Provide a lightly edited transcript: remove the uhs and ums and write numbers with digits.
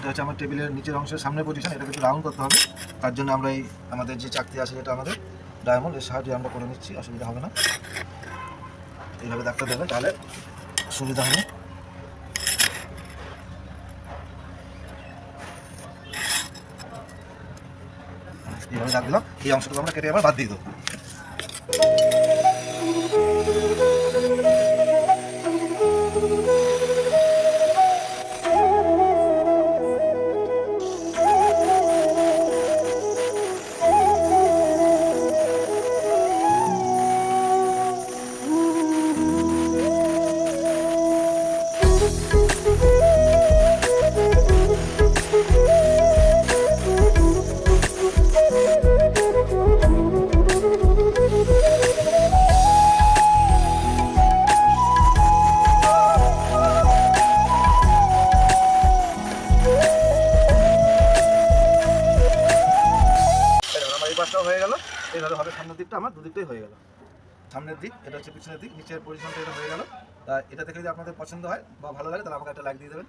এটা হচ্ছে আমার টেবিলের নিচের অংশের সামনের পজিশন, এটাকে একটু রাউন্ড করতে হবে। তার জন্য আমরা এই আমাদের যে চাকতি আছে যেটা আমাদের ডায়মন্ড, এর সাহায্যে আমরা করে নিচ্ছি, অসুবিধা হবে না। এইভাবে দাগটা দেবেন তাহলে সুবিধা হবে। এইভাবে দাগ দিলাম, এই অংশটুকু আমরা কেটে আবার বাদ দিয়ে দেবো। হয়ে গেল, এইভাবে হবে সামনের দিকটা আমার দুদিকটাই হয়ে গেল। সামনের দিক এটা হচ্ছে পিছনের দিক, নিচের পজিশনটা এটা হয়ে গেল। তা এটা থেকে যদি আপনাদের পছন্দ হয় বা ভালো লাগে তাহলে আমাকে একটা লাইক দিয়ে দেবেন।